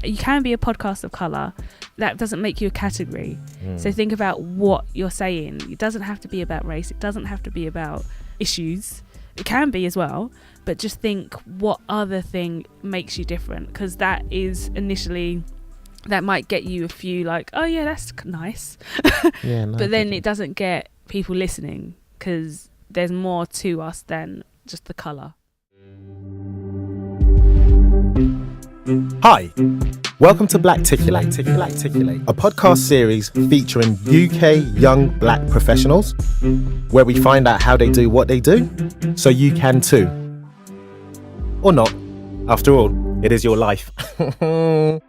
you can be a podcast of colour. That doesn't make you a category. So think about what you're saying. It doesn't have to be about race. It doesn't have to be about issues. It can be as well, but just think what other thing makes you different, because that is initially, that might get you a few like, oh yeah, that's nice. Yeah, no, but then it doesn't get people listening, because there's more to us than just the colour. Hi, welcome to Blacticulate, a podcast series featuring UK young black professionals, where we find out how they do what they do, so you can too. Or not. After all, it is your life. Guys,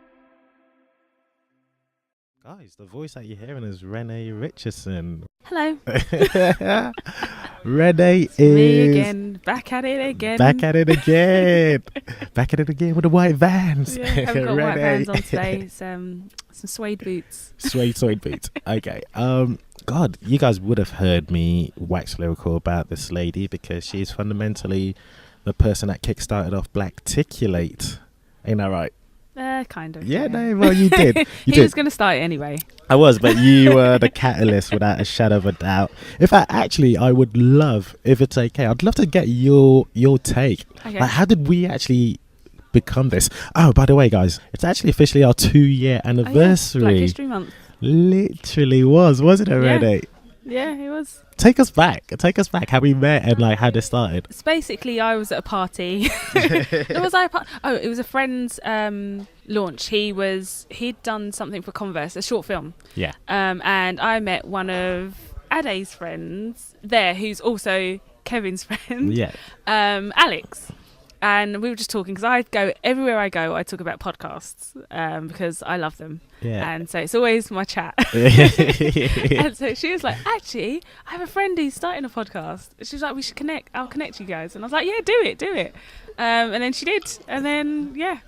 the voice that you're hearing is Renay Richardson. Hello. Renay It's me again. Back at it again. Back at it again with the white Vans. Yeah, I haven't got white Vans on today. It's, some suede boots. Suede boots. Okay. God, you guys would have heard me wax lyrical about this lady, because she's fundamentally the person that kickstarted off Blacticulate. Ain't that right? Kind of. Yeah, no, well, you did. He was going to start it anyway. I was, but you were the catalyst without a shadow of a doubt. In fact, actually, I would love, if it's okay, I'd love to get your take. Okay. Like, how did we actually become this? Oh, by the way, guys, it's actually officially our 2-year anniversary. Black History Month. Literally wasn't it, Renay? Yeah, it was. Take us back how we met and like how this started. It's basically, I was at a party. It was a friend's launch. He'd done something for Converse, a short film. Yeah. And I met one of Ade's friends there, who's also Kevin's friend. Yeah. Alex. And we were just talking, because everywhere I go, I talk about podcasts, because I love them. Yeah. And so it's always my chat. And so she was like, actually, I have a friend who's starting a podcast. She was like, we should connect. I'll connect you guys. And I was like, yeah, do it. And then she did. And then, yeah.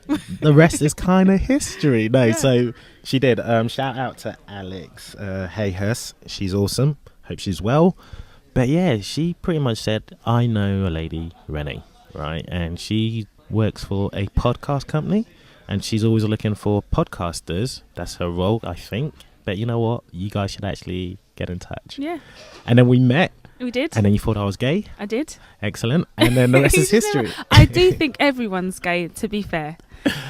The rest is kind of history. No, Yeah. So she did. Shout out to Alex Hayhurst. She's awesome. Hope she's well. But yeah, she pretty much said, I know a lady, Renay. Right, and she works for a podcast company, and she's always looking for podcasters. That's her role, I think. But you know what? You guys should actually get in touch. Yeah. And then we met. We did. And then you thought I was gay. I did. Excellent. And then the rest is history. I do think everyone's gay, to be fair.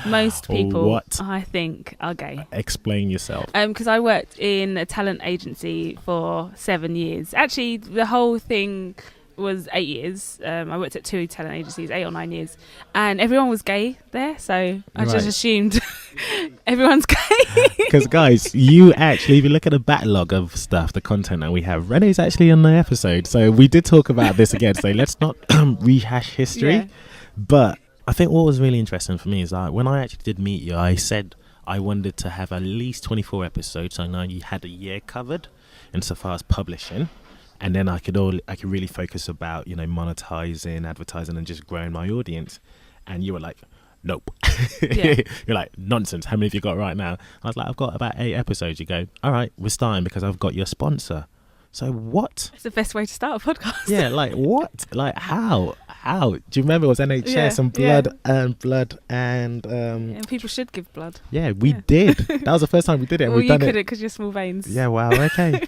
Most people, What? I think, are gay. Explain yourself. Because I worked in a talent agency for 7 years. Actually, the whole thing was 8 years. I worked at 2 talent agencies, 8 or 9 years, and everyone was gay there, so I just assumed everyone's gay. Because guys, you actually, if you look at the backlog of stuff, the content that we have, Renay's actually on the episode, so we did talk about this again, so let's not rehash history. Yeah. But I think what was really interesting for me is like, when I actually did meet you, I said I wanted to have at least 24 episodes, so I know you had a year covered insofar as publishing. And then I could really focus about, monetizing, advertising, and just growing my audience. And you were like, nope. Yeah. You're like, nonsense. How many have you got right now? I was like, I've got about 8 episodes. You go, all right, we're starting because I've got your sponsor. So what? It's the best way to start a podcast. Yeah, like what? Like how? Do you remember it was NHS and blood and and people should give blood. Yeah, we did. That was the first time we did it. And well, we've you done couldn't it. because you're small veins. Yeah, wow, okay.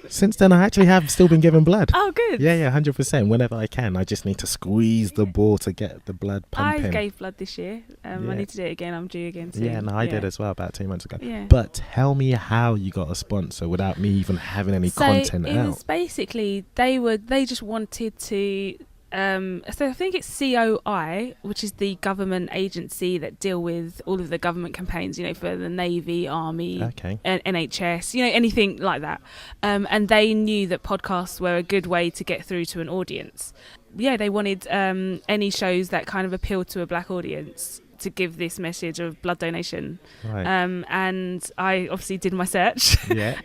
Since then, I actually have still been given blood. Oh, good. Yeah, 100%. Whenever I can, I just need to squeeze the ball to get the blood pumping. I gave blood this year. I need to do it again. I'm due again soon. Yeah, no, I did as well about 2 months ago. Yeah. But tell me how you got a sponsor without me even having any content it out. was basically they just wanted to. So I think it's COI, which is the government agency that deal with all of the government campaigns, for the Navy, Army, NHS, anything like that. And they knew that podcasts were a good way to get through to an audience. Yeah, they wanted any shows that kind of appealed to a black audience to give this message of blood donation. Right. And I obviously did my search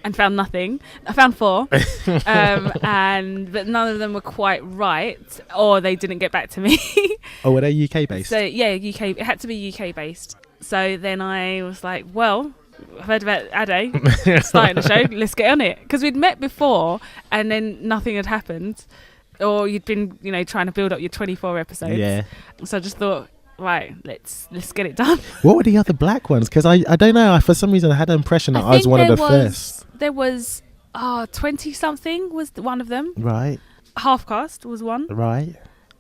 and found nothing. I found 4 but none of them were quite right, or they didn't get back to me. Oh, were they UK based? So yeah, UK. It had to be UK based. So then I was like, well, I've heard about Ade starting the show, let's get on it, because we'd met before and then nothing had happened, or you'd been trying to build up your 24 episodes. Yeah. So I just thought, right, let's get it done. What were the other black ones? Because I don't know. For some reason, I had the impression that I was one of the first. There was 20 something was one of them. Right. Half Caste was one. Right.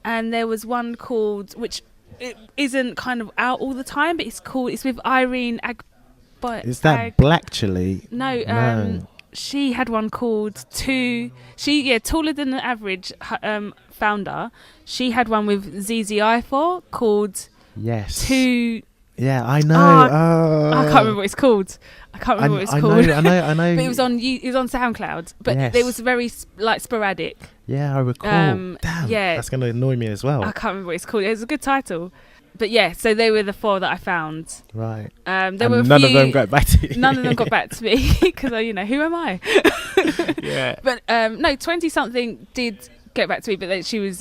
And there was one called, which it isn't kind of out all the time, but it's with Irene Is that Blacticulate? No. She had one called Taller Than the Average founder. She had one with ZZI called Yes. Yeah, I know. I can't remember what it's called. I know. But it was on SoundCloud. But it was very sporadic. Yeah, I recall. Damn. Yeah, that's going to annoy me as well. I can't remember what it's called. It was a good title. But yeah, so they were the 4 that I found. Right. There were none of them got back to you. None of them got back to me because who am I? Yeah. But no, 20 something did get back to me, but she was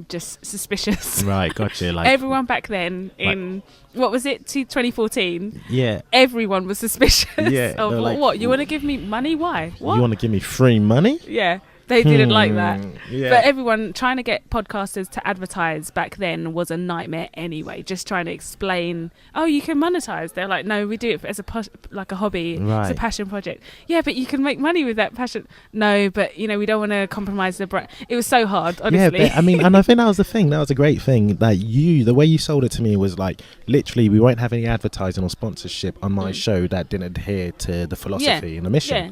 just suspicious. Right, gotcha. Like everyone back then in what was it, 2014? Yeah. Everyone was suspicious. Yeah. Of what? You want to give me money? Why? What? You want to give me free money? Yeah. They didn't like that. Yeah. But everyone trying to get podcasters to advertise back then was a nightmare anyway. Just trying to explain, you can monetize. They're like, no, we do it as a hobby. Right. It's a passion project. Yeah, but you can make money with that passion. No, but we don't want to compromise the brand. It was so hard, honestly. Yeah, but, and I think that was the thing. That was a great thing. That the way you sold it to me was like, literally, we won't have any advertising or sponsorship on my show that didn't adhere to the philosophy and the mission. Yeah.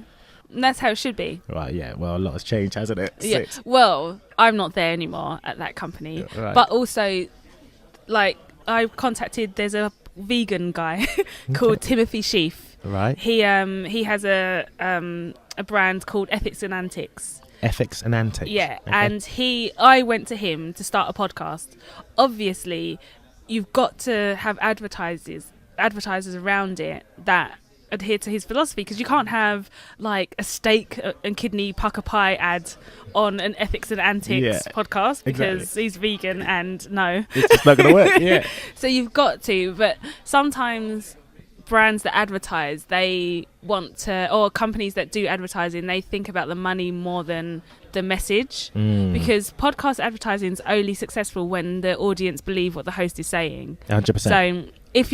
And that's how it should be. Right, yeah. Well, a lot has changed, hasn't it? Yeah. Well, I'm not there anymore at that company. Right. But also, I contacted, there's a vegan guy called Timothy Sheaf. Right. He has a brand called Ethics and Antics. Ethics and Antics. Yeah. Okay. And I went to him to start a podcast. Obviously, you've got to have advertisers around it that adhere to his philosophy, because you can't have a steak and kidney pucker pie ad on an Ethics and Antics podcast because he's vegan and no, it's just not gonna work. Yeah. So you've got to, but sometimes brands that advertise, they want to, or companies that do advertising, they think about the money more than the message, because podcast advertising is only successful when the audience believe what the host is saying. 100%. So if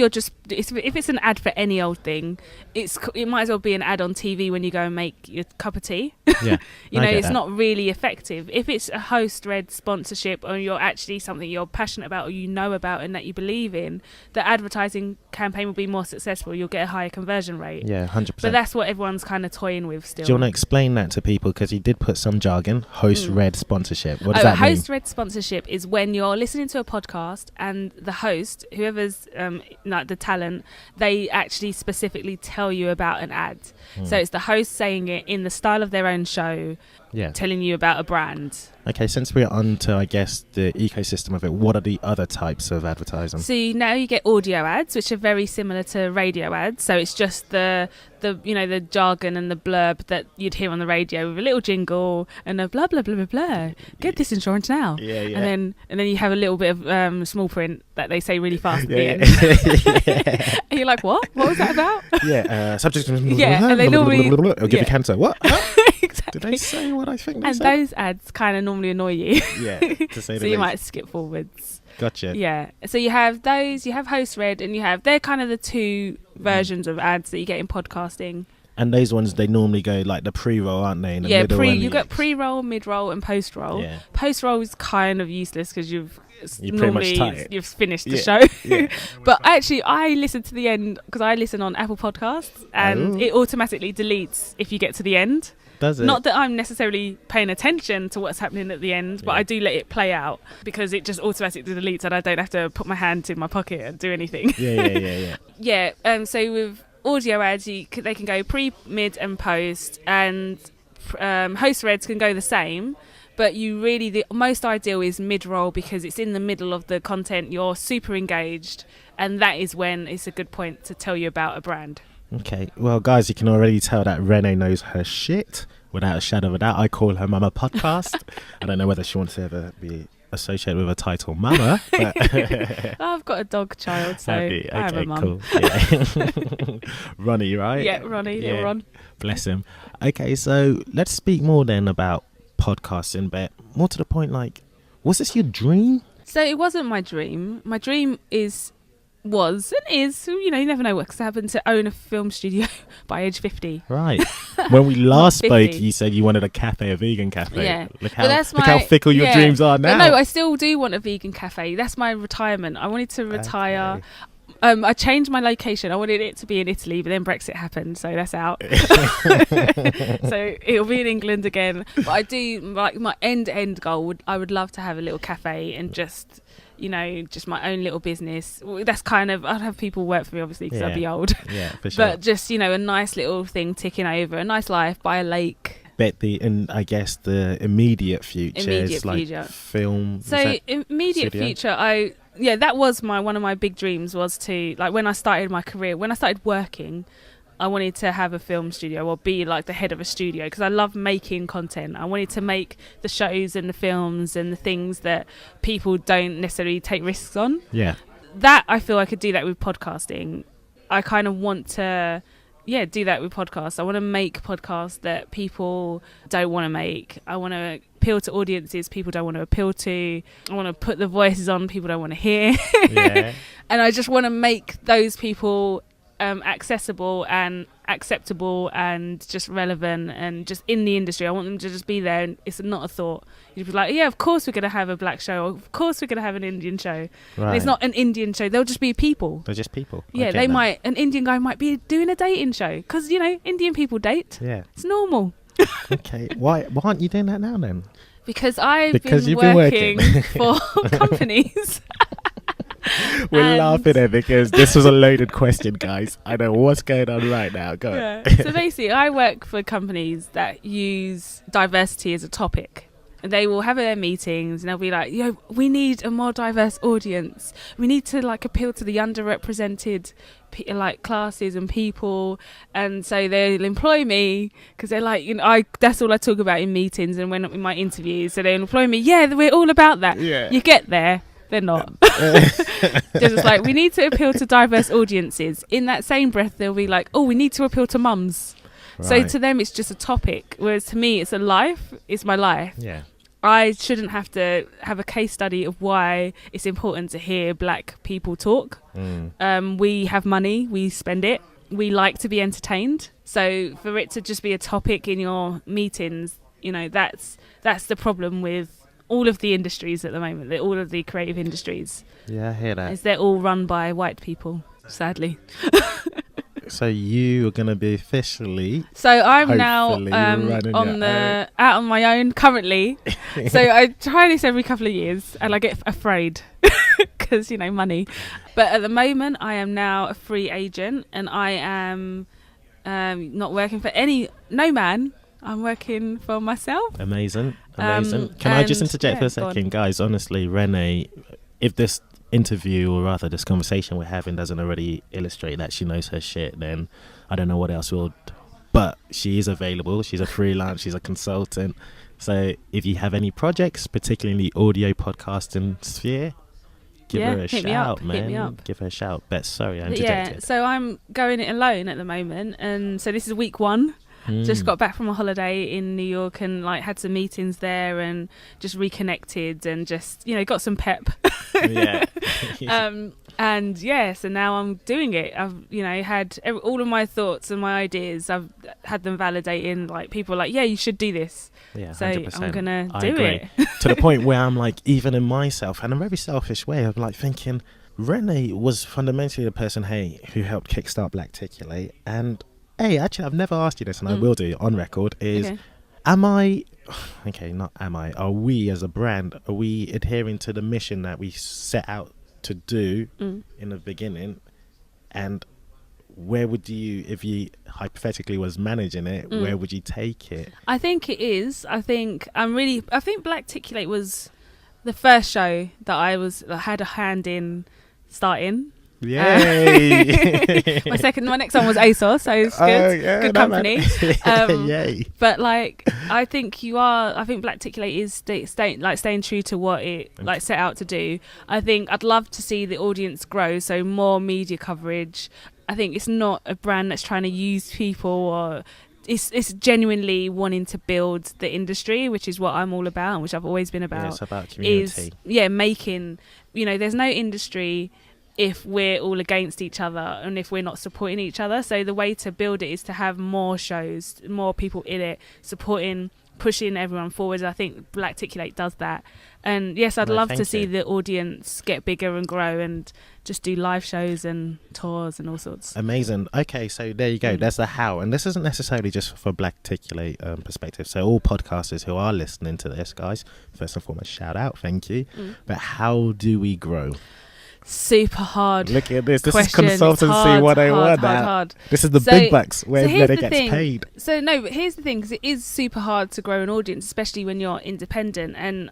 it's an ad for any old thing, it might as well be an ad on TV when you go and make your cup of tea. Yeah, it's not really effective. If it's a host-read sponsorship, or you're actually something you're passionate about or you know about and that you believe in, the advertising campaign will be more successful. You'll get a higher conversion rate. Yeah, 100%. But that's what everyone's kind of toying with still. Do you want to explain that to people? Because he did put some jargon. Host-read sponsorship. What does that mean? Host-read sponsorship is when you're listening to a podcast and the host, whoever's the talent, they actually specifically tell you about an ad. So it's the host saying it in the style of their own show, telling you about a brand. Okay, since we're on to, I guess, the ecosystem of it, what are the other types of advertising? So now you get audio ads, which are very similar to radio ads. So it's just the jargon and the blurb that you'd hear on the radio with a little jingle and a blah blah blah blah blah. Get this insurance now. Yeah. And then you have a little bit of small print that they say really fast at the end. And you're like, what? What was that about? Yeah. Subject. Yeah. And they normally it'll give you cancer. What? Exactly. Did they say what I think they and said? Those ads kind of normally annoy you. Yeah. To say the so least. you might skip forwards. Gotcha. Yeah. So you have those. You have host read, and they're kind of the two versions of ads that you get in podcasting. And those ones, they normally go like the pre-roll, aren't they? In the middle you've got pre-roll, mid-roll, and post-roll. Yeah. Post-roll is kind of useless because you've finished the show. Yeah. But actually, I listen to the end because I listen on Apple Podcasts, and it automatically deletes if you get to the end. Does it? Not that I'm necessarily paying attention to what's happening at the end, but I do let it play out because it just automatically deletes and I don't have to put my hand in my pocket and do anything. Yeah. So with audio ads, they can go pre, mid and post, and host reads can go the same, but the most ideal is mid-roll because it's in the middle of the content, you're super engaged, and that is when it's a good point to tell you about a brand. Okay, well, guys, you can already tell that Renay knows her shit without a shadow of a doubt. I call her Mama Podcast. I don't know whether she wants to ever be associated with a title Mama. But I've got a dog child, so okay, I have a mum. cool. Yeah. Ronnie, right? Yeah, Ronnie, little Ron. Bless him. Okay, so let's speak more then about podcasting, but more to the point, was this your dream? So it wasn't my dream. My dream was and is, you never know what's happened, to own a film studio by age 50. Right. When we last spoke, 50. you said you wanted a vegan cafe. Yeah. Look how fickle your dreams are now. But no, I still do want a vegan cafe. That's my retirement. I wanted to retire. Okay. I changed my location. I wanted it to be in Italy, but then Brexit happened, so that's out. So it'll be in England again. But I do, like, my end goal I would love to have a little cafe and just my own little business. That's kind of, I'd have people work for me, obviously, because I'd be old. Yeah, for sure. But just, a nice little thing ticking over, a nice life by a lake. I guess the immediate future is like film. So immediate future, that was one of my big dreams, was to, like, when I started my career, when I started working, I wanted to have a film studio or be like the head of a studio, because I love making content. I wanted to make the shows and the films and the things that people don't necessarily take risks on. Yeah. That, I feel I could do that with podcasting. I kind of want to, do that with podcasts. I want to make podcasts that people don't want to make. I want to appeal to audiences people don't want to appeal to. I want to put the voices on people don't want to hear. Yeah. And I just want to make those people accessible and acceptable and just relevant and just in the industry. I want them to just be there, and it's not a thought. You'd be like, yeah, of course we're going to have a black show, or of course we're going to have an Indian show. Right. And it's not an Indian show, they'll just be people. They're just people. Yeah, an Indian guy might be doing a dating show, because Indian people date. Yeah, it's normal. Okay, why aren't you doing that now then? Because I've been working for companies. We're laughing there because this was a loaded question, guys. I know what's going on right now. Go on. So basically, I work for companies that use diversity as a topic. And they will have their meetings and they'll be like, we need a more diverse audience. We need to, like, appeal to the underrepresented classes and people. And so they'll employ me because they're like, that's all I talk about in meetings and when in my interviews. So they employ me. Yeah, we're all about that. Yeah. You get there. They're not. They're just like, we need to appeal to diverse audiences. In that same breath, they'll be like, we need to appeal to mums. Right. So to them, it's just a topic. Whereas to me, it's a life. It's my life. Yeah. I shouldn't have to have a case study of why it's important to hear black people talk. We have money. We spend it. We like to be entertained. So for it to just be a topic in your meetings, that's the problem with all of the industries at the moment, all of the creative industries. Yeah, I hear that. Is they're all run by white people, sadly. So you are going to be officially... So I'm now out on my own currently. So I try this every couple of years and I get afraid because, money. But at the moment, I am now a free agent and I am not working for no man. I'm working for myself. Amazing. Can I just interject for a second? Guys, honestly, Renay, if this interview, or rather this conversation we're having, doesn't already illustrate that she knows her shit, then I don't know what else will. But she is available. She's a freelance. She's a consultant. So if you have any projects, particularly in the audio podcasting sphere, give her a shout, man. Hit me up. Give her a shout. But sorry, I interjected. Yeah, so I'm going it alone at the moment. And so this is week 1. Just got back from a holiday in New York and had some meetings there and just reconnected and just got some pep. Yeah. So now I'm doing it. I've had all of my thoughts and my ideas. I've had them validating. Like, people are like, yeah, you should do this. Yeah, 100%. So I'm gonna do it to the point where I'm like, even in myself, and in a very selfish way, I'm like thinking, Renay was fundamentally the person who helped kickstart Blacticulate. And actually, I've never asked you this, and I will do on record, are we as a brand, are we adhering to the mission that we set out to do in the beginning? And where would you, if you hypothetically was managing it, where would you take it? I think it is. I think Blacticulate was the first show that I had a hand in starting. Yay! My next one was ASOS, so it's good. Good company. Yay! But I think Blacticulate is staying true to what it set out to do. I think I'd love to see the audience grow, so more media coverage. I think it's not a brand that's trying to use people or it's genuinely wanting to build the industry, which is what I'm all about, and which I've always been about. Yeah, it's about community. Making, there's no industry if we're all against each other and if we're not supporting each other. So the way to build it is to have more shows, more people in it, supporting, pushing everyone forward. I think Blacticulate does that. And yes, I'd love to see the audience get bigger and grow and just do live shows and tours and all sorts. Amazing. Okay, so there you go. There's the how. And this isn't necessarily just for Blacticulate perspective. So all podcasters who are listening to this, guys, first and foremost, shout out. Thank you. But how do we grow? Super hard. Look at this. This question. is consultancy 101. Hard. This is the big bucks where everybody gets paid. So no, but here's the thing, because it is super hard to grow an audience, especially when you're independent. And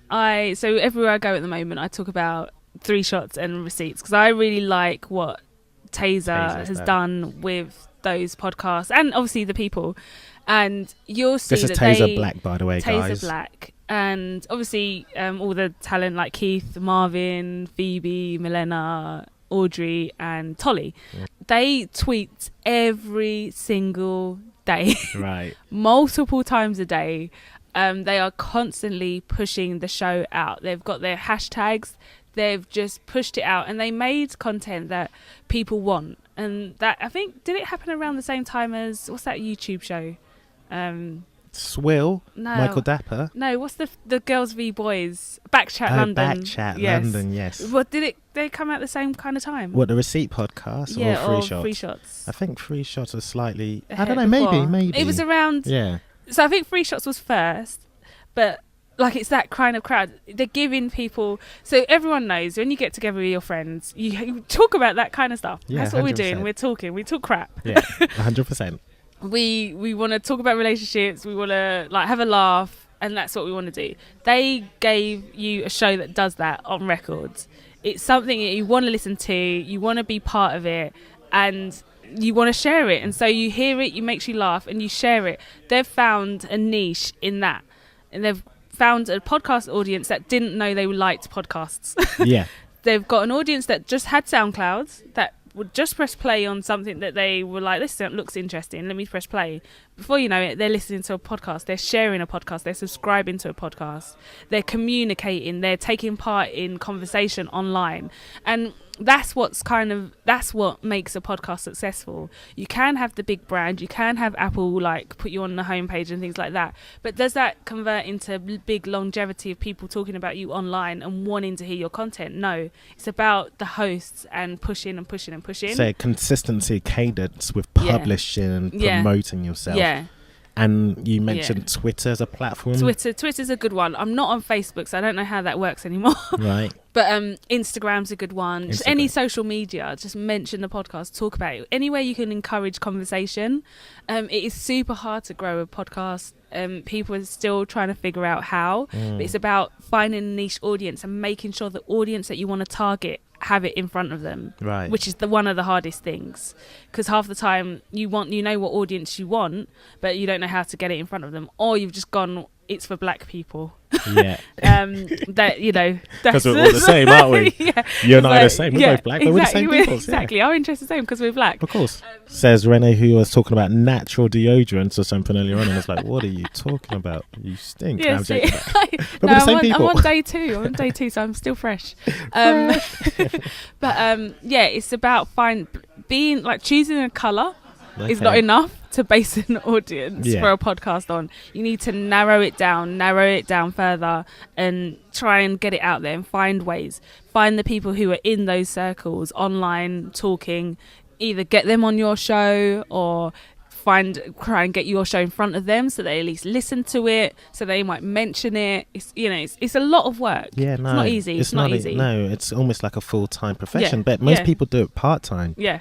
so everywhere I go at the moment, I talk about 3 shots and receipts, because I really like what Taser has done with those podcasts and obviously the people. And you'll see this is that Taser Black, by the way, guys. Taser Black. And obviously all the talent like Keith, Marvin, Phoebe, Milena, Audrey and Tolly, they tweet every single day. Right. Multiple times a day. They are constantly pushing the show out. They've got their hashtags. They've just pushed it out, and they made content that people want. And that, I think, did it happen around the same time as, what's that YouTube show? Swill? No. Michael Dapper? No, what's the Girls v Boys? Backchat London. Backchat London, yes. What they come out the same kind of time? What, the Receipt podcast or Free Shots? I think Free Shots was slightly, I don't know, maybe. It was around, so I think Free Shots was first, but like it's that kind of crowd. They're giving people, so everyone knows when you get together with your friends, you talk about that kind of stuff. That's what 100%. We're doing. We're talking. We talk crap. Yeah, 100%. We want to talk about relationships. We want to like have a laugh, and that's what we want to do. They gave you a show that does that on records. It's something that you want to listen to. You want to be part of it, and you want to share it. And so you hear it, you makes you laugh, and you share it. They've found a niche in that, and they've found a podcast audience that didn't know they liked podcasts. Yeah. They've got an audience that just had SoundClouds, that would just press play on something that they were like, this looks interesting, let me press play. Before you know it, they're listening to a podcast, they're sharing a podcast, they're subscribing to a podcast, they're communicating, they're taking part in conversation online. And that's what makes a podcast successful. You can have the big brand, you can have Apple like put you on the homepage and things like that, but does that convert into big longevity of people talking about you online and wanting to hear your content? No, it's about the hosts and pushing and pushing and pushing. So consistency, cadence with publishing and promoting yourself. Yeah. And you mentioned Twitter as a platform. Twitter's a good one. I'm not on Facebook, so I don't know how that works anymore. Right. But Instagram's a good one. Just any social media, just mention the podcast, talk about it. Anywhere you can encourage conversation. It is super hard to grow a podcast. People are still trying to figure out how. But it's about finding a niche audience and making sure the audience that you want to target have it in front of them, right? Which is one of the hardest things, because half the time you know what audience you want, but you don't know how to get it in front of them, or you've just gone, it's for black people. Yeah. That because we're all the same, aren't we? Yeah. You and I are the same. We're both black, but we're the same people. Exactly. Our interests are the same because we're black. Of course. Says Renay, who was talking about natural deodorants or something earlier on, and was like, "What are you talking about? You stink." Yeah, but we're the same people. I'm on day 2. So I'm still fresh. But it's about choosing a colour. Okay. Is not enough to base an audience for a podcast on. You need to narrow it down further, and try and get it out there and find ways. Find the people who are in those circles online talking. Either get them on your show or try and get your show in front of them so they at least listen to it, so they might mention it. It's a lot of work. Yeah, no, it's not easy. It's not easy. No, it's almost like a full-time profession, but most people do it part-time. Yeah.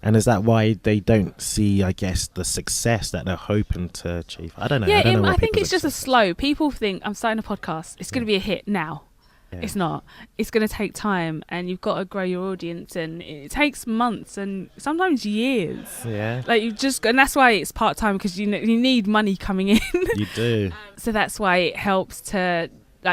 And is that why they don't see, I guess, the success that they're hoping to achieve? I don't know. Yeah, I think it's just a slow. People think, I'm starting a podcast, it's going to be a hit now. Yeah. It's not. It's going to take time, and you've got to grow your audience, and it takes months and sometimes years. Yeah. And that's why it's part-time, because you need money coming in. You do. So that's why it helps to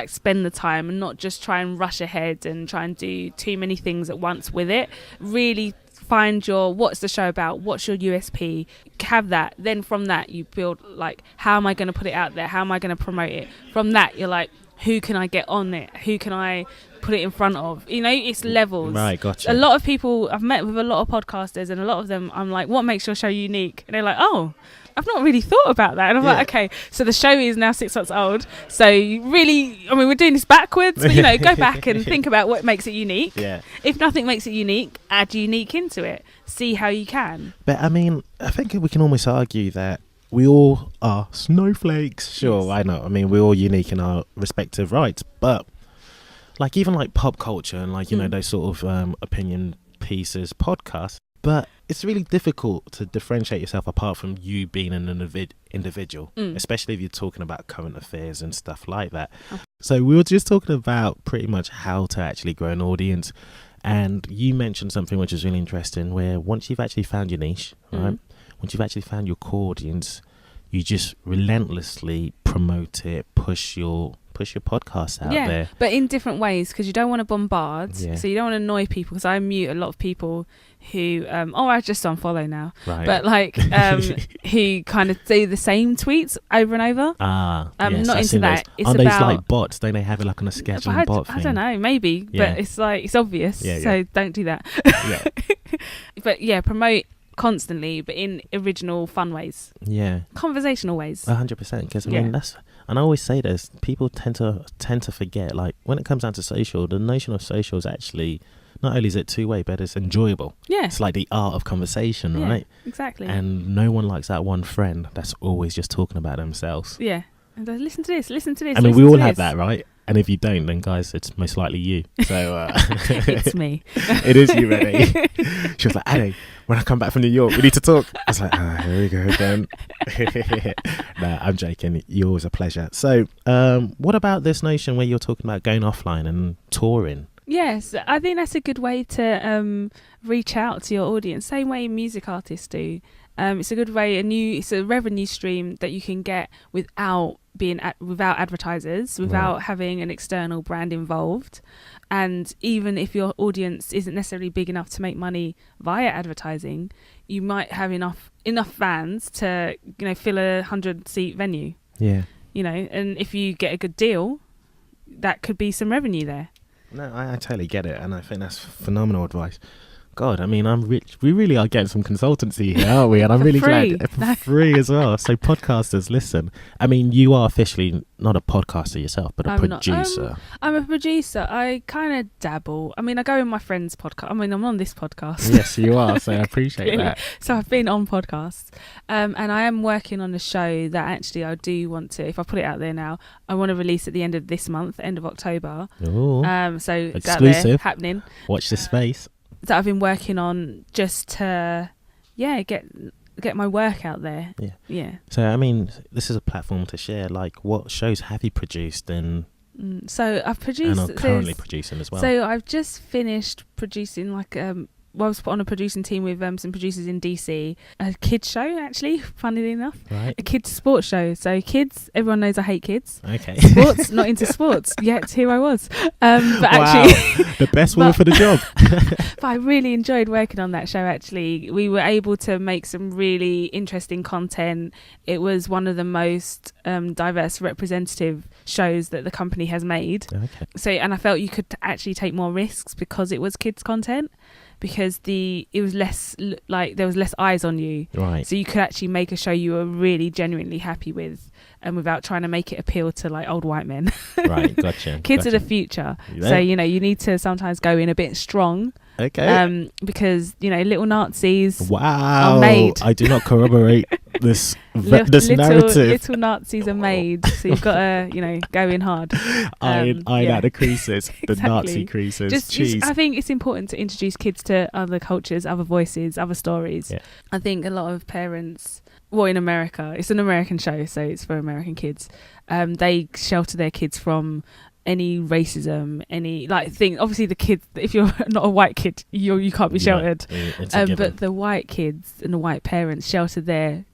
spend the time and not just try and rush ahead and try and do too many things at once with it. Really find what's the show about, what's your USP, have that. Then from that you build like, how am I going to put it out there, how am I going to promote it? From that you're like, who can I get on it, who can I put it in front of? It's levels. Right, gotcha. A lot of people, I've met with a lot of podcasters, and a lot of them I'm like, what makes your show unique? And they're like, oh, I've not really thought about that. And I'm like, okay, so the show is now 6 months old, so you really, we're doing this backwards, but go back and think about what makes it unique. Yeah. If nothing makes it unique, add unique into it, see how you can. But I think we can almost argue that we all are snowflakes. Sure, yes. I know. We're all unique in our respective rights, but like even like pop culture and like, those sort of opinion pieces, podcasts, but it's really difficult to differentiate yourself apart from you being an individual, especially if you're talking about current affairs and stuff like that. Oh. So we were just talking about pretty much how to actually grow an audience. And you mentioned something which is really interesting, where once you've actually found your niche, right? Once you've actually found your core audience, you just relentlessly promote it, push your podcast out there. But in different ways, because you don't want to bombard, so you don't want to annoy people, because I mute a lot of people who I just unfollow now, right. But like who kind of do the same tweets over and over. Yes, not into that. It's about, those like bots? Don't they have it like on a scheduling bot thing? I don't know, maybe, but it's like, it's obvious, so don't do that. But promote constantly, but in original, fun ways. Conversational ways. 100%. Because that's, and I always say this, people tend to forget, like when it comes down to social, the notion of social is actually, not only is it two-way, but it's enjoyable. It's like the art of conversation, right? Exactly. And no one likes that one friend that's always just talking about themselves. And listen to this. We all have that, right? And if you don't, then guys, it's most likely you. So it's me. It is you, Renay. She was like, Annie, when I come back from New York, we need to talk. I was like, here we go again. Nah, I'm joking. You're always a pleasure. So what about this notion where you're talking about going offline and touring? Yes, I think that's a good way to reach out to your audience. Same way music artists do. It's a good way, it's a revenue stream that you can get without without advertisers, without having an external brand involved. And even if your audience isn't necessarily big enough to make money via advertising, you might have enough fans to fill a 100-seat venue. And if you get a good deal, that could be some revenue there. No, I totally get it, and I think that's phenomenal advice. God, I'm rich. We really are getting some consultancy here, aren't we? And I'm really glad for free as well. So podcasters, listen. You are officially not a podcaster yourself, but a producer. I'm a producer. I kind of dabble. I go in my friend's podcast. I'm on this podcast. Yes, you are. So I appreciate that. So I've been on podcasts, and I am working on a show that actually I do want to. If I put it out there now, I want to release at the end of this month, end of October. Ooh, so exclusive. It's out there, happening. Watch this space. That I've been working on just to get my work out there. So this is a platform to share, like, what shows have you produced, and so I've produced and are currently producing as well. So I've just finished producing I was put on a producing team with some producers in DC. A kids show, actually, funnily enough. Right. A kids sports show. So kids, everyone knows I hate kids. Okay. Sports, not into sports. Yet here I was. But actually, the best woman for the job. But I really enjoyed working on that show. Actually, we were able to make some really interesting content. It was one of the most diverse, representative shows that the company has made. Okay. So, and I felt you could actually take more risks because it was kids content. Because it was less, like, there was less eyes on you, right? So you could actually make a show you were really genuinely happy with, and without trying to make it appeal to like old white men. Right, gotcha. Kids are the future, so you need to sometimes go in a bit strong. Okay. Because little Nazis. Wow. Are made. I do not corroborate this narrative. Little Nazis are made, so you've got to go in hard. Iron out the creases, exactly. The Nazi creases. Just, I think it's important to introduce kids to other cultures, other voices, other stories. Yeah. I think a lot of parents, well, in America, it's an American show, so it's for American kids. They shelter their kids from any racism, any thing. Obviously the kids, if you're not a white kid, you can't be sheltered. But the white kids and the white parents shelter their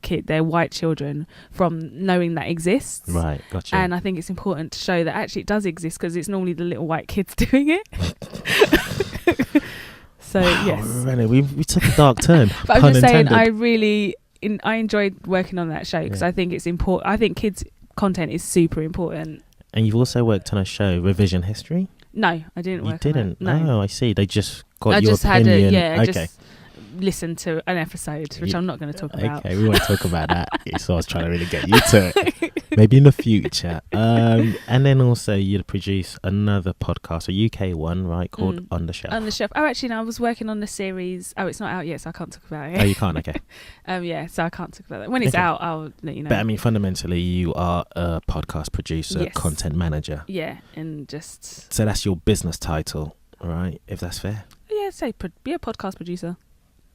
white children from knowing that exists. Right, gotcha. And I think it's important to show that actually it does exist, because it's normally the little white kids doing it. So Wow, yes, Renay, we took a dark turn. but I'm Pun just saying, intended. I enjoyed working on that show because Yeah. I think it's important. I think kids' content is super important. And you've also worked on a show, Revision History. No, I didn't You work on didn't? that. No, Oh, I see. They just got I your just had opinion. I Okay. just listened to an episode, which Yeah. I'm not going to talk about. Okay, we won't talk about that. So I was trying to really get you to it. Maybe in the future. And then also you'd produce another podcast, a UK one, right, called On the Shelf. On the Shelf. Oh, actually, no, I was working on the series. Oh, it's not out yet, so I can't talk about it. Oh, you can't? Okay. Yeah, so I can't talk about that. When it's Okay. out, I'll let you know. But I mean, fundamentally, you are a podcast producer, Yes. content manager. Yeah, and just So that's your business title, right? If that's fair. be a podcast producer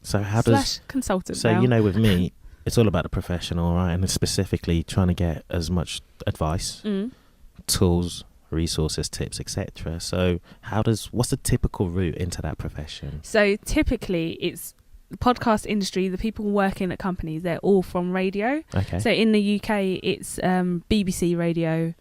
So how slash consultant. So now. you know, with me, it's all about the professional, right? And it's specifically trying to get as much advice, tools, resources, tips, etc. So what's the typical route into that profession? So typically, it's the podcast industry. The people working at companies, they're all from radio. Okay. So in the UK, it's BBC Radio.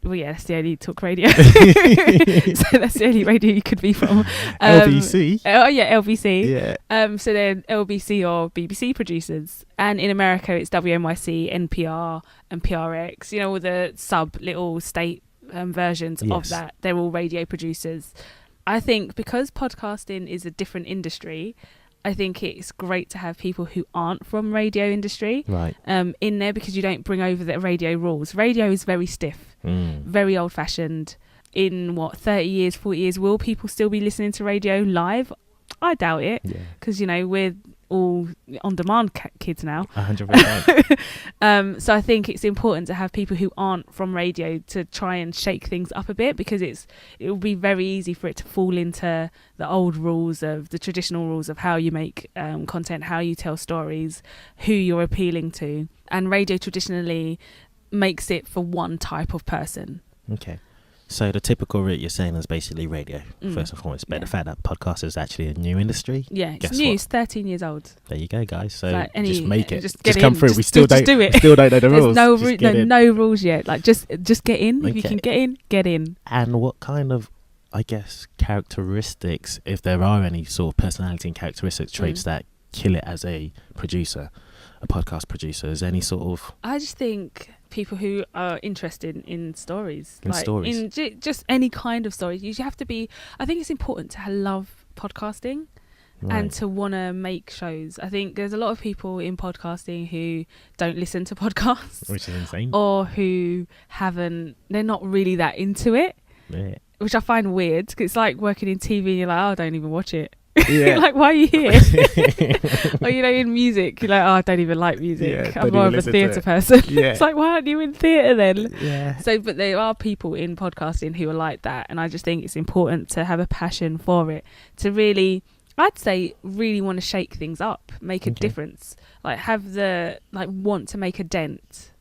Well, yeah, that's the only talk radio. So that's the only radio you could be from. LBC. Oh yeah, LBC. Yeah. So they're LBC or BBC producers, and in America it's WNYC, NPR, and PRX. You know, all the little state versions of Yes. that. They're all radio producers. I think because podcasting is a different industry, I think it's great to have people who aren't from radio industry Right. in there, because you don't bring over the radio rules. Radio is very stiff, very old fashioned. In 30 years, 40 years, will people still be listening to radio live? I doubt it, Yeah. because we're all on demand kids now. 100%. So I think it's important to have people who aren't from radio to try and shake things up a bit, because it will be very easy for it to fall into the old rules, of the traditional rules of how you make content, how you tell stories, who you're appealing to. And radio traditionally makes it for one type of person. Okay. So the typical route you're saying is basically radio, first and foremost. But Yeah. the fact that podcast is actually a new industry. Yeah, it's Guess new. what? It's 13 years old. There you go, guys. So Like just make it. Just Just come in. through. We still just do it. still don't know the There's rules. no, Just get in. no rules yet. Like just get in. If you Okay. can get in, get in. And what kind of, I guess, characteristics, if there are any sort of personality and characteristics, traits that kill it as a producer, a podcast producer? Is there any sort of... I just think people who are interested in stories, In stories. in just any kind of stories. You have to be. I think it's important to love podcasting and Right. to want to make shows. I think there's a lot of people in podcasting who don't listen to podcasts, Which is insane. or who they're not really that into it, Yeah. which I find weird, because it's like working in TV and you're like, oh, I don't even watch it. Yeah. Like, why are you here? Or, in music, you're like, oh, I don't even like music. Yeah, I'm don't more even of a listen to theatre it. person. Yeah. It's like, why aren't you in theatre then? Yeah. So, but there are people in podcasting who are like that, and I just think it's important to have a passion for it, to really, I'd say, really want to shake things up, make a Okay. difference, like want to make a dent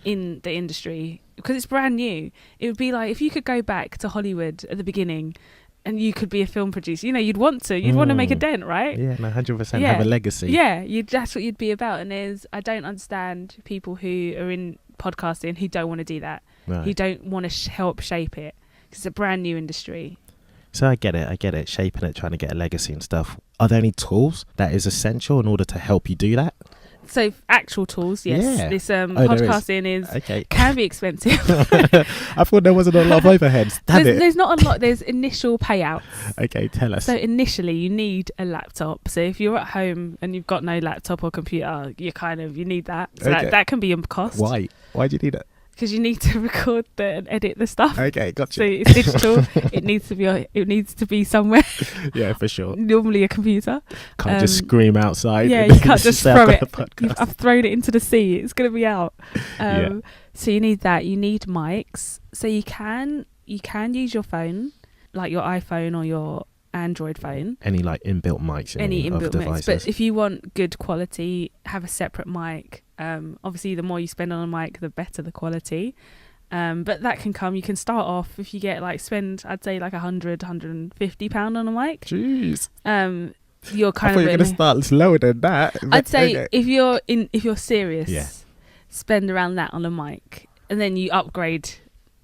in the industry, because it's brand new. It would be like if you could go back to Hollywood at the beginning and you could be a film producer, you'd want to make a dent, right? Yeah, no, 100%. Yeah. Have a legacy. Yeah, that's what you'd be about. And I don't understand people who are in podcasting who don't want to do that, Right. who don't want to help shape it, because it's a brand new industry. So I get it, shaping it, trying to get a legacy and stuff. Are there any tools that is essential in order to help you do that? So actual tools, yes. Yeah. This there is. podcasting Okay. can be expensive. I thought there wasn't a lot of overheads. Damn it. There's not a lot. There's initial payouts. Okay, tell us. So initially you need a laptop. So if you're at home and you've got no laptop or computer, you need that. So Okay. that can be a cost. Why? Why do you need it? Because you need to record and edit the stuff. Okay, gotcha. So it's digital. It needs to be somewhere. Yeah, for sure. Normally a computer. Can't just scream outside. Yeah, and you can't just say, throw "I've got it. a podcast." I've thrown it into the sea. It's going to be out. Yeah. So you need that. You need mics. So you can use your phone, like your iPhone or your Android phone. Any like inbuilt mics? Any of inbuilt mics. devices. But if you want good quality, have a separate mic. Obviously, the more you spend on a mic, the better the quality. But that can come. You can start off if you get spend, I'd say £150 on a mic. Jeez. You're I kind thought of you were going to start lower than that. I'd say Okay. if you're serious, Yeah. spend around that on a mic, and then you upgrade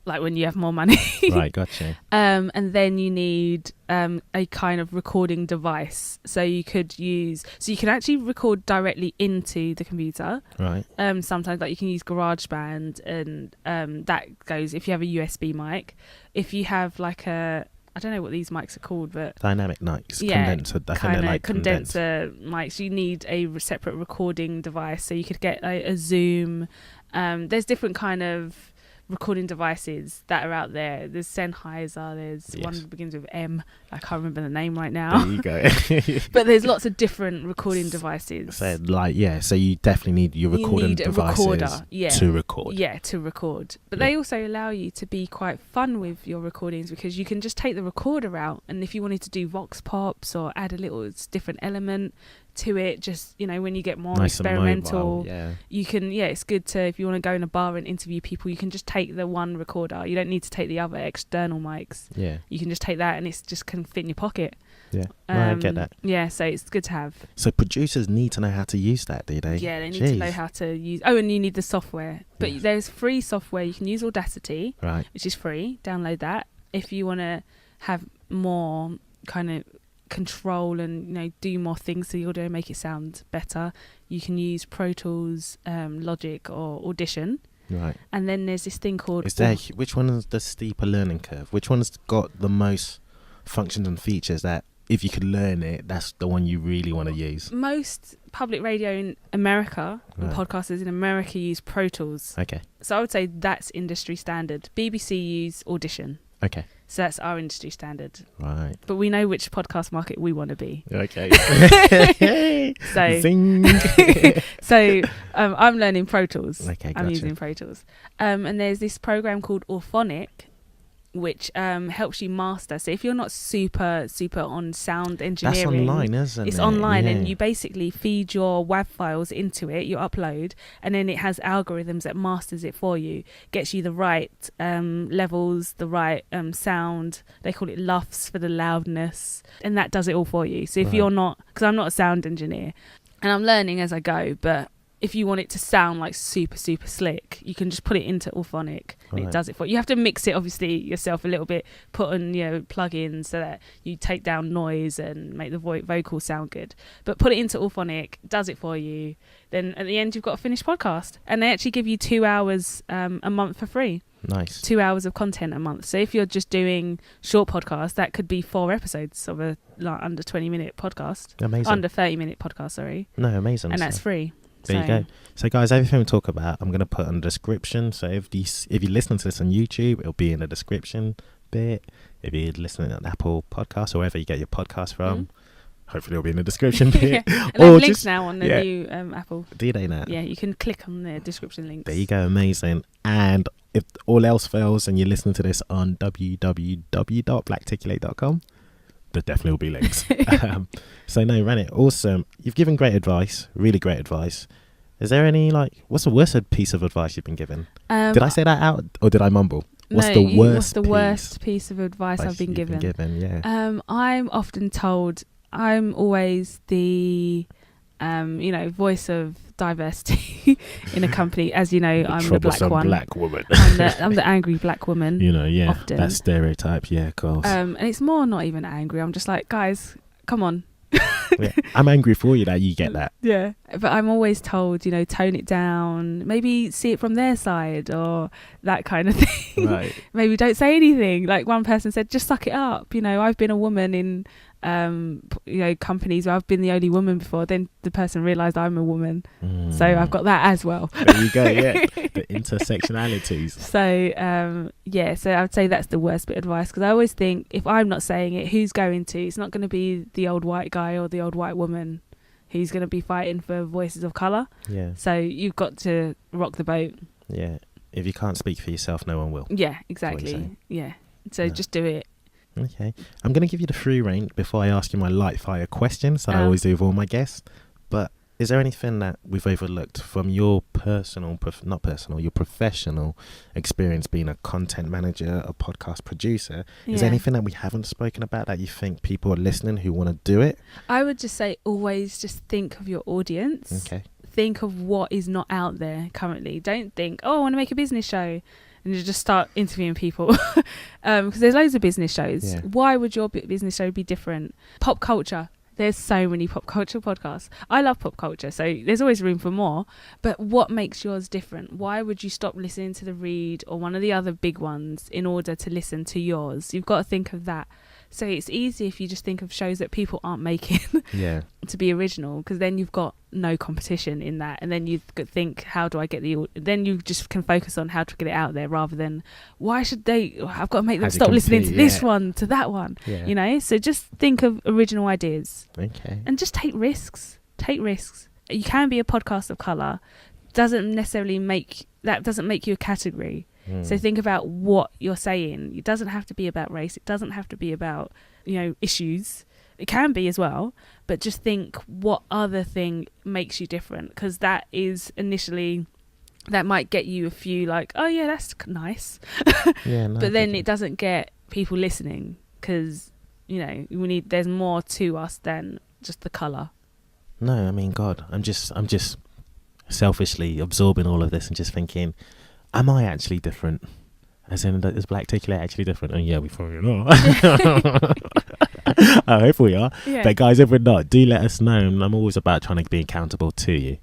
like when you have more money. Right, gotcha. And then you need a kind of recording device. So you can actually record directly into the computer. Right. Sometimes like you can use GarageBand, and that goes if you have a USB mic. If you have like I don't know what these mics are called, but Dynamic mics, yeah, condenser. I think they're like condenser mics. You need a separate recording device, so you could get a Zoom. There's different kind of recording devices that are out there. There's Sennheiser. There's one that begins with M. I can't remember the name right now. There you go. But there's lots of different recording devices. So so you definitely need your recording devices to record. Yeah, to record. But they also allow you to be quite fun with your recordings, because you can just take the recorder out, and if you wanted to do vox pops or add a little different element to it, just when you get more experimental, you can it's good to, if you want to go in a bar and interview people, you can just take the one recorder. You don't need to take the other external mics. You can just take that, and it's just can fit in your pocket. I get that. So it's good to have. So producers need to know how to use that, do they? They need to know how to use. And you need the software, but there's free software. You can use Audacity, which is free. Download that if you want to have more kind of control and do more things to the audio, make it sound better. You can use Pro Tools, Logic, or Audition. Right. And then there's this thing called which one is the steeper learning curve? Which one's got the most functions and features that if you could learn it, that's the one you really want to use? Most public radio in America and podcasters in America use Pro Tools. Okay. So I would say that's industry standard. BBC use Audition. Okay. So that's our industry standard. Right. But we know which podcast market we want to be. Okay. So, Zing. So I'm learning Pro Tools. Okay, I'm using Pro Tools. And there's this program called Orphonic, which helps you master. So if you're not super on sound engineering, that's online, isn't it? It's online, and you basically feed your WAV files into it, you upload, and then it has algorithms that masters it for you, gets you the right levels, the right sound. They call it LUFS for the loudness, and that does it all for you. So if you're not, because I'm not a sound engineer and I'm learning as I go, but if you want it to sound like super slick, you can just put it into Orphonic and it does it for you. You have to mix it obviously yourself a little bit, put on plugins so that you take down noise and make the vocal sound good, but put it into Orphonic, does it for you. Then at the end you've got a finished podcast, and they actually give you 2 hours a month for free. Nice. 2 hours of content a month. So if you're just doing short podcasts, that could be 4 episodes of a under 20-minute podcast. Amazing. Under 30-minute podcast, sorry. No, amazing. And that's free. There you go. So guys, everything we talk about, I'm going to put in the description. So if you're listening to this on YouTube, it'll be in the description bit. If you're listening on Apple Podcasts or wherever you get your podcast from, hopefully it'll be in the description bit. And there's links now on the new Apple. Do they now? Yeah, you can click on the description links. There you go. Amazing. And if all else fails and you're listening to this on www.blacticulate.com, there definitely will be links. So no, Renay, awesome. You've given great advice, really great advice. Is there any what's the worst piece of advice you've been given? Did I say that out or did I mumble? What's the worst piece of advice I've been given? Yeah. I'm often told I'm always the voice of diversity in a company. As you know, I'm the black one. Black woman. I'm the angry black woman. Often. That stereotype. Yeah, of course. And it's more not even angry. I'm just like, guys, come on. I'm angry for you that you get that. Yeah, but I'm always told, tone it down. Maybe see it from their side or that kind of thing. Right. Maybe don't say anything. Like one person said, just suck it up. I've been a woman in companies where I've been the only woman before. Then the person realised I'm a woman, so I've got that as well. There you go. Yeah, the intersectionalities. So so I'd say that's the worst bit of advice, because I always think if I'm not saying it, who's going to? It's not going to be the old white guy or the old white woman who's going to be fighting for voices of colour. Yeah. So you've got to rock the boat. Yeah. If you can't speak for yourself, no one will. Yeah, exactly. Yeah. So just do it. Okay. I'm going to give you the free rein before I ask you my light fire questions that I always do with all my guests. But is there anything that we've overlooked from your your professional experience being a content manager, a podcast producer? Is there anything that we haven't spoken about that you think people are listening who want to do it? I would just say always just think of your audience. Okay. Think of what is not out there currently. Don't think, I want to make a business show. and you just start interviewing people. Because there's loads of business shows. Yeah. Why would your business show be different? Pop culture. There's so many pop culture podcasts. I love pop culture, so there's always room for more. But what makes yours different? Why would you stop listening to The Read or one of the other big ones in order to listen to yours? You've got to think of that. So it's easy if you just think of shows that people aren't making to be original, because then you've got no competition in that, and then you think, how do I get then you just can focus on how to get it out there, rather than why should they, I've got to make them stop listening to this one, to that one, you know. So just think of original ideas, and just take risks. You can be a podcast of colour, doesn't make you a category. So think about what you're saying. It doesn't have to be about race. It doesn't have to be about, issues. It can be as well, but just think what other thing makes you different, because that might get you a few like, oh yeah, that's nice. But then it doesn't get people listening, because there's more to us than just the colour. No, I mean, God, I'm just selfishly absorbing all of this and just thinking, am I actually different? As in, is Blacticulate actually different? And yeah, we probably are. I hope we are. Yeah. But guys, if we're not, do let us know. I'm always about trying to be accountable to you.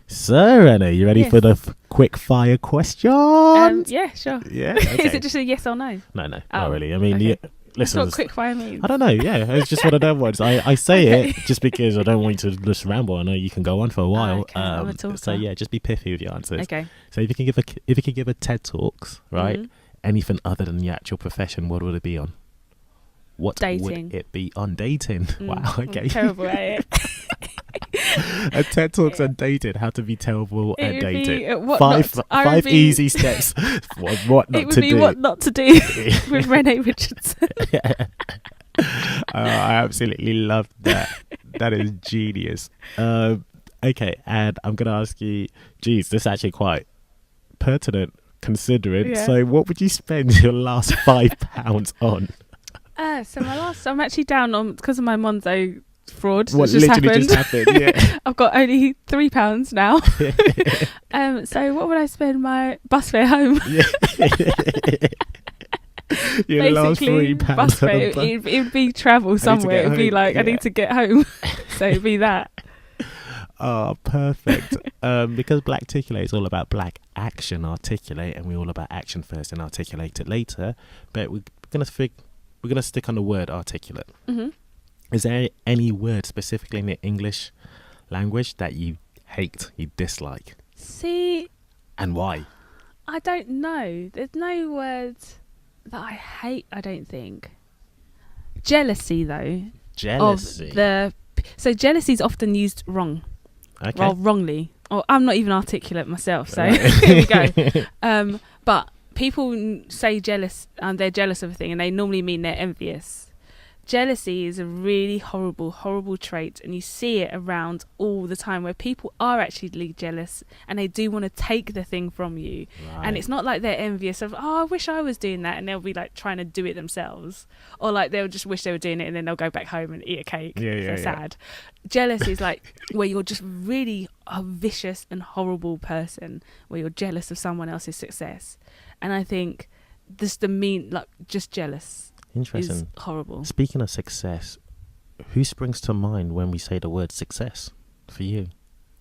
So, Renay, you ready for the quick fire questions? Yeah, sure. Yeah. Okay. Is it just a yes or no? No, not really. I mean, listen. That's what quick fire means. I don't know. Yeah, it's just one of them ones. I say it just because I don't want you to just ramble. I know you can go on for a while. Okay. I'm a talker. So yeah, just be pithy with your answers. Okay. So if you can give a TED Talks, right? Mm-hmm. Anything other than your actual profession, what would it be on? What dating. Would it be on? Dating. Wow. Okay. I'm terrible at it. A TED Talks on dating. How to be terrible at dating. Five easy steps. What not to do. It would be what not to do with Renay Richardson. I absolutely love that. That is genius. Okay, and I'm going to ask you, geez, this is actually quite pertinent considering. Yeah. So what would you spend your last £5 on? So I'm actually down on, because of my Monzo fraud. What literally just happened? Yeah. I've got only £3 now. So what would I spend my bus fare home? Your last £3 bus fare. It would be travel somewhere. It would be like, I need to get home. So it'd be that. Oh, perfect. Because Blacticulate is all about black action, articulate, and we're all about action first and articulate it later. But we're gonna stick on the word articulate. Mm-hmm. Is there any word specifically in the English language that you hate, you dislike? See, and why? I don't know. There's no words that I hate, I don't think. Jealousy, though. Jealousy. So jealousy is often used wrong. Okay. Well, wrongly. Or I'm not even articulate myself, so here we go. But people say jealous, and they're jealous of a thing, and they normally mean they're envious. Jealousy is a really horrible trait, and you see it around all the time, where people are actually jealous and they do want to take the thing from you. Right. And it's not like they're envious of, oh, I wish I was doing that, and they'll be like trying to do it themselves, or like they'll just wish they were doing it and then they'll go back home and eat a cake. They're sad. Jealousy is like where you're just really a vicious and horrible person, where you're jealous of someone else's success. And I think just jealous. Interesting. Is horrible. Speaking of success, who springs to mind when we say the word success for you?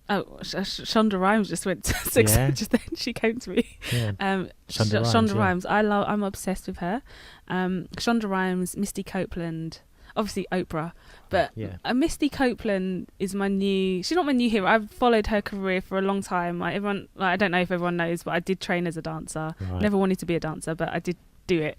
Oh, Shonda Rhimes just went to success. Yeah. Just then she came to me. Yeah. Shonda Rhimes. I'm obsessed with her. Shonda Rhimes, Misty Copeland, obviously Oprah, but Misty Copeland is she's not my new hero. I've followed her career for a long time. I don't know if everyone knows, but I did train as a dancer. Right. Never wanted to be a dancer, but I did do it.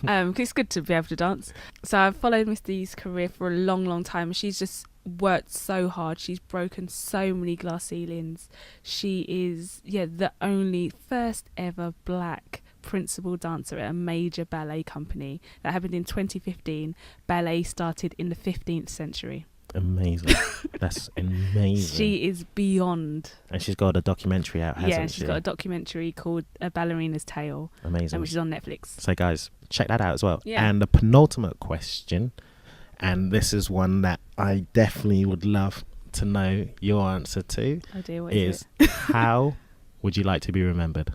Cause it's good to be able to dance. So I've followed Misty's career for a long time. She's just worked so hard. She's broken so many glass ceilings. She is the only first ever black principal dancer at a major ballet company. That happened in 2015. Ballet started in the 15th century. Amazing. That's amazing. She is beyond. And she's got a documentary out, hasn't she? Yeah, she's got a documentary called A Ballerina's Tale. Amazing. Which is on Netflix. So guys, check that out as well. Yeah. And the penultimate question, and this is one that I definitely would love to know your answer to. Oh dear, what is how would you like to be remembered?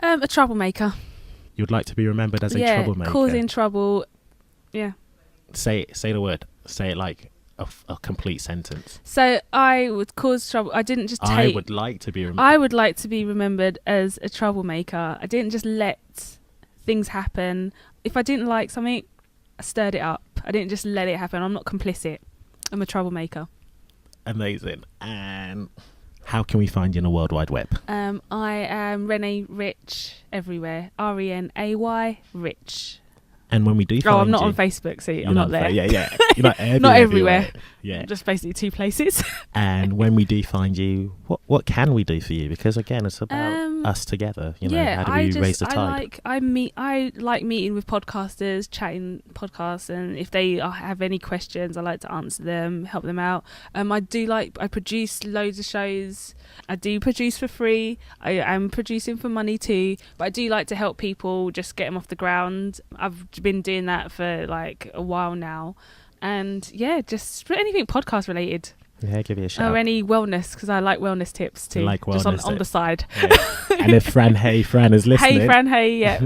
A troublemaker. You'd like to be remembered as a troublemaker. Causing trouble. Yeah. Say the word. Say it like a complete sentence. So I would cause trouble. I didn't just take... I would like to be remembered. I would like to be remembered as a troublemaker. I didn't just let things happen. If I didn't like something, I stirred it up. I didn't just let it happen. I'm not complicit. I'm a troublemaker. Amazing. And how can we find you on the World Wide Web? I am Renay Rich everywhere. Renay Rich. And when we do find I'm not you, on Facebook, so I'm not there. Yeah. You're not everywhere. Not everywhere. Yeah. Just basically 2 places. And when we do find you, what can we do for you? Because again, it's about us together. You know, how do we raise the tide? I like meeting with podcasters, chatting podcasts, and if they have any questions, I like to answer them, help them out. I produce loads of shows. I do produce for free. I am producing for money too, but I do like to help people just get them off the ground. I've been doing that for like a while now, and yeah, just for anything podcast related. Yeah, give you a shout. Or any wellness, because I like wellness tips too. Like wellness just on the side. Yeah. And if Fran is listening. Hey Fran, yeah,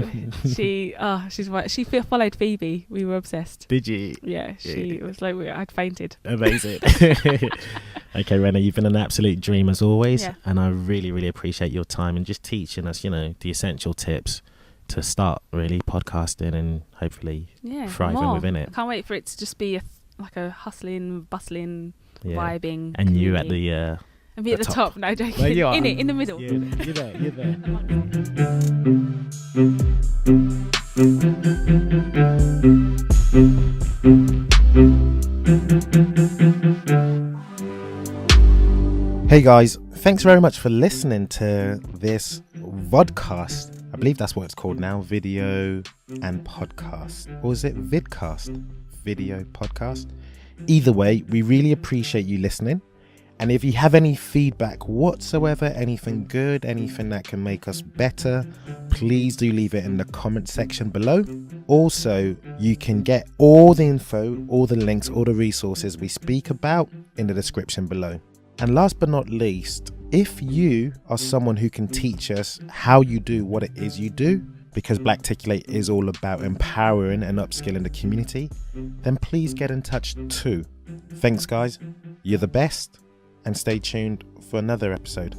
she followed Phoebe. We were obsessed. Did you? Yeah, she was like I'd fainted. Amazing. Okay, Renay, you've been an absolute dream as always, and I really, really appreciate your time and just teaching us, the essential tips to start really podcasting and hopefully thriving within it. I can't wait for it to just be like a hustling, bustling, vibing. And community. you at the and be at the top. No, joking. Well, you are. In the middle. You're there. Hey guys, thanks very much for listening to this vodcast. I believe that's what it's called now, video and podcast. Or is it vidcast? Video podcast? Either way, we really appreciate you listening. And if you have any feedback whatsoever, anything good, anything that can make us better, please do leave it in the comment section below. Also, you can get all the info, all the links, all the resources we speak about in the description below. And last but not least, if you are someone who can teach us how you do what it is you do, because Blacticulate is all about empowering and upskilling the community, then please get in touch too. Thanks guys, you're the best, and stay tuned for another episode.